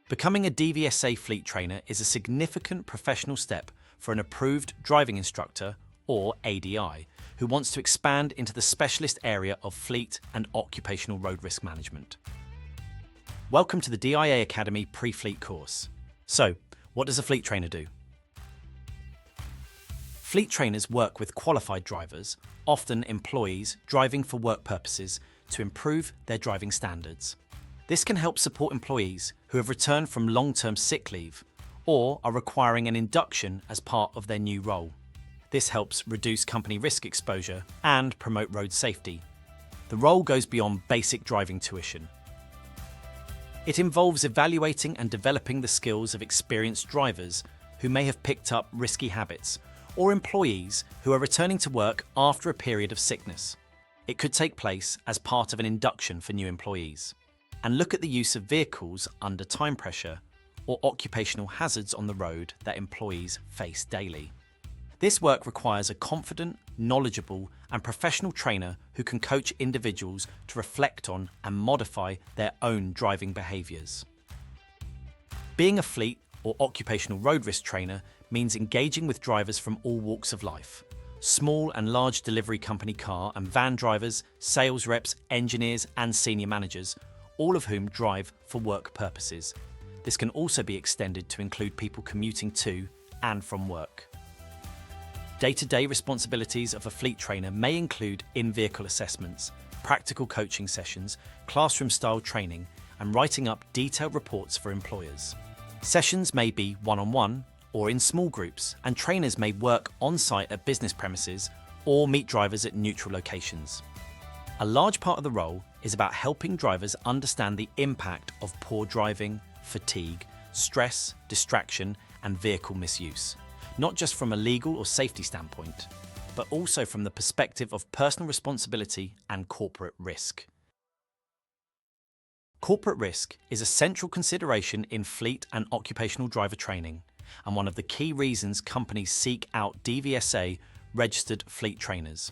Becoming a DVSA fleet trainer is a significant professional step for an approved driving instructor, or ADI, who wants to expand into the specialist area of fleet and occupational road risk management. Welcome to the DIA Academy pre-fleet course. So, what does a fleet trainer do? Fleet trainers work with qualified drivers, often employees driving for work purposes, to improve their driving standards. This can help support employees who have returned from long-term sick leave or are requiring an induction as part of their new role. This helps reduce company risk exposure and promote road safety. The role goes beyond basic driving tuition. It involves evaluating and developing the skills of experienced drivers who may have picked up risky habits, or employees who are returning to work after a period of sickness. It could take place as part of an induction for new employees. And look at the use of vehicles under time pressure or occupational hazards on the road that employees face daily. This work requires a confident, knowledgeable, and professional trainer who can coach individuals to reflect on and modify their own driving behaviours. Being a fleet or occupational road risk trainer means engaging with drivers from all walks of life. Small and large delivery company car and van drivers, sales reps, engineers, and senior managers, all of whom drive for work purposes. This can also be extended to include people commuting to and from work. Day-to-day responsibilities of a fleet trainer may include in-vehicle assessments, practical coaching sessions, classroom-style training, and writing up detailed reports for employers. Sessions may be one-on-one or in small groups, and trainers may work on-site at business premises or meet drivers at neutral locations. A large part of the role is about helping drivers understand the impact of poor driving, fatigue, stress, distraction, and vehicle misuse, not just from a legal or safety standpoint, but also from the perspective of personal responsibility and corporate risk. Corporate risk is a central consideration in fleet and occupational driver training, and one of the key reasons companies seek out DVSA registered fleet trainers.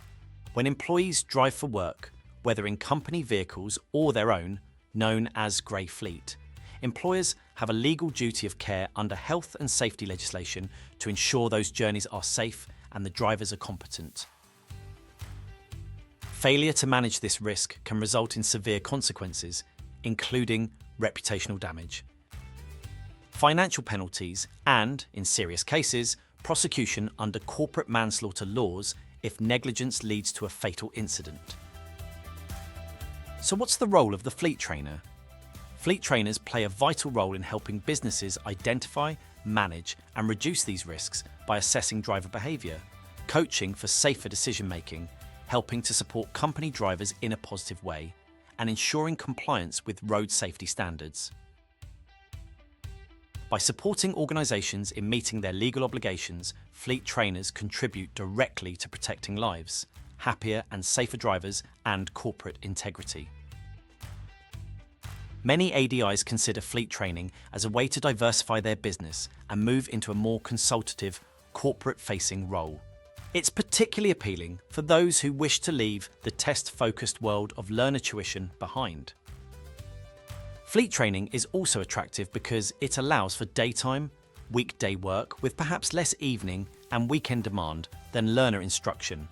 When employees drive for work, whether in company vehicles or their own, known as grey fleet, employers have a legal duty of care under health and safety legislation to ensure those journeys are safe and the drivers are competent. Failure to manage this risk can result in severe consequences, including reputational damage, financial penalties, and, in serious cases, prosecution under corporate manslaughter laws if negligence leads to a fatal incident. So what's the role of the fleet trainer? Fleet trainers play a vital role in helping businesses identify, manage, and reduce these risks by assessing driver behaviour, coaching for safer decision-making, helping to support company drivers in a positive way, and ensuring compliance with road safety standards. By supporting organisations in meeting their legal obligations, fleet trainers contribute directly to protecting lives, happier and safer drivers, and corporate integrity. Many ADIs consider fleet training as a way to diversify their business and move into a more consultative, corporate-facing role. It's particularly appealing for those who wish to leave the test-focused world of learner tuition behind. Fleet training is also attractive because it allows for daytime, weekday work with perhaps less evening and weekend demand than learner instruction.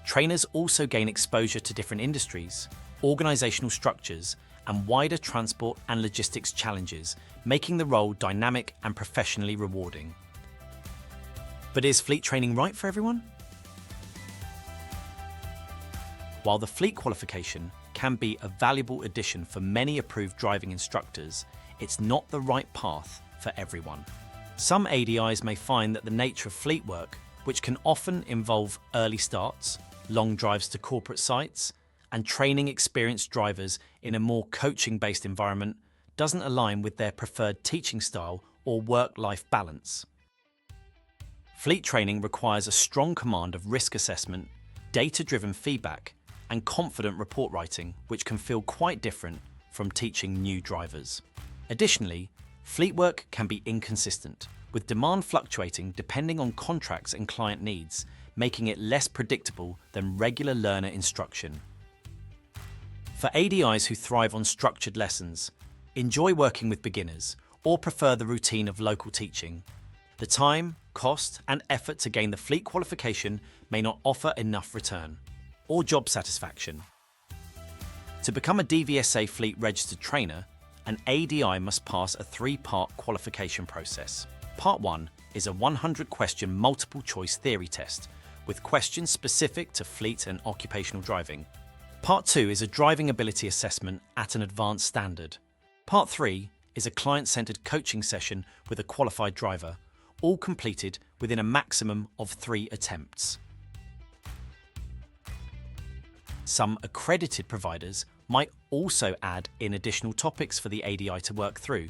Trainers also gain exposure to different industries, organisational structures, and wider transport and logistics challenges, making the role dynamic and professionally rewarding. But is fleet training right for everyone? While the fleet qualification can be a valuable addition for many approved driving instructors, it's not the right path for everyone. Some ADIs may find that the nature of fleet work, which can often involve early starts, long drives to corporate sites, and training experienced drivers in a more coaching-based environment, doesn't align with their preferred teaching style or work-life balance. Fleet training requires a strong command of risk assessment, data-driven feedback, and confident report writing, which can feel quite different from teaching new drivers. Additionally, fleet work can be inconsistent, with demand fluctuating depending on contracts and client needs, making it less predictable than regular learner instruction. For ADIs who thrive on structured lessons, enjoy working with beginners, or prefer the routine of local teaching. The time, cost, and effort to gain the fleet qualification may not offer enough return or job satisfaction. To become a DVSA Fleet Registered Trainer, an ADI must pass a 3-part qualification process. Part 1 is a 100-question multiple-choice theory test with questions specific to fleet and occupational driving. Part 2 is a driving ability assessment at an advanced standard. Part 3 is a client-centered coaching session with a qualified driver, all completed within a maximum of 3 attempts. Some accredited providers might also add in additional topics for the ADI to work through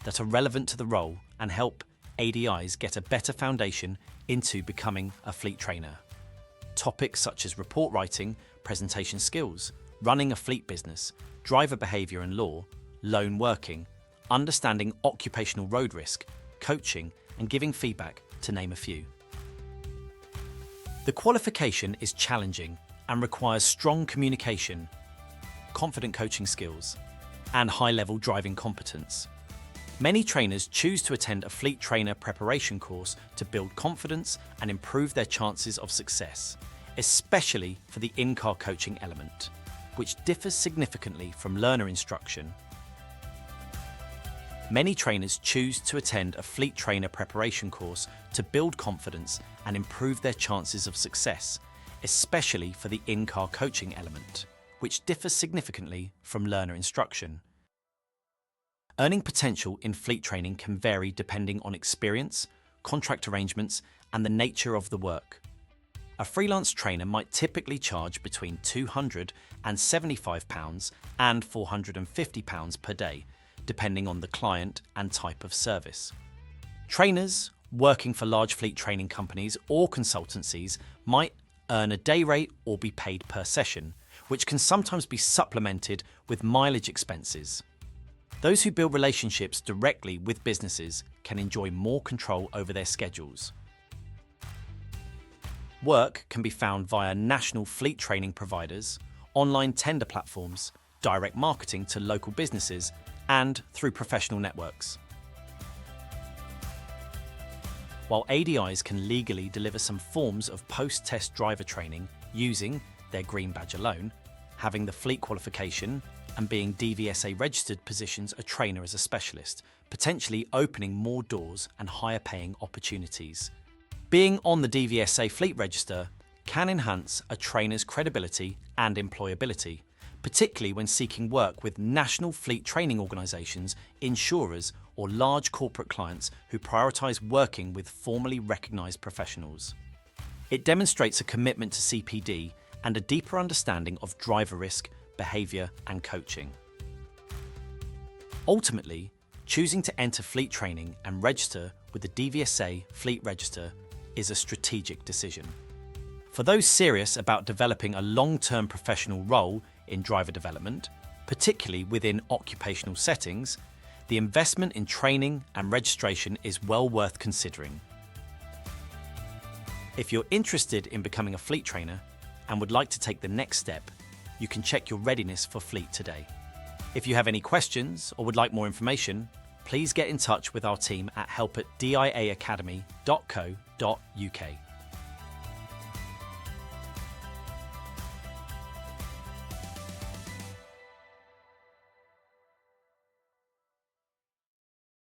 that are relevant to the role and help ADIs get a better foundation into becoming a fleet trainer. Topics such as report writing, presentation skills, running a fleet business, driver behaviour and law, lone working, understanding occupational road risk, coaching, and giving feedback, to name a few. The qualification is challenging and requires strong communication, confident coaching skills, and high-level driving competence. Many trainers choose to attend a fleet trainer preparation course to build confidence and improve their chances of success, especially for the in-car coaching element, which differs significantly from learner instruction. Many trainers choose to attend a fleet trainer preparation course to build confidence and improve their chances of success, especially for the in-car coaching element, which differs significantly from learner instruction. Earning potential in fleet training can vary depending on experience, contract arrangements, and the nature of the work. A freelance trainer might typically charge between £275 and £450 per day, depending on the client and type of service. Trainers working for large fleet training companies or consultancies might earn a day rate or be paid per session, which can sometimes be supplemented with mileage expenses. Those who build relationships directly with businesses can enjoy more control over their schedules. Work can be found via national fleet training providers, online tender platforms, direct marketing to local businesses, and through professional networks. While ADIs can legally deliver some forms of post-test driver training using their green badge alone, having the fleet qualification and being DVSA registered positions a trainer as a specialist, potentially opening more doors and higher paying opportunities. Being on the DVSA fleet register can enhance a trainer's credibility and employability, particularly when seeking work with national fleet training organisations, insurers, or large corporate clients who prioritise working with formally recognised professionals. It demonstrates a commitment to CPD and a deeper understanding of driver risk, behaviour, and coaching. Ultimately, choosing to enter fleet training and register with the DVSA Fleet Register is a strategic decision. For those serious about developing a long-term professional role in driver development, particularly within occupational settings, the investment in training and registration is well worth considering. If you're interested in becoming a fleet trainer and would like to take the next step, you can check your readiness for fleet today. If you have any questions or would like more information, please get in touch with our team at help@diaacademy.co.uk.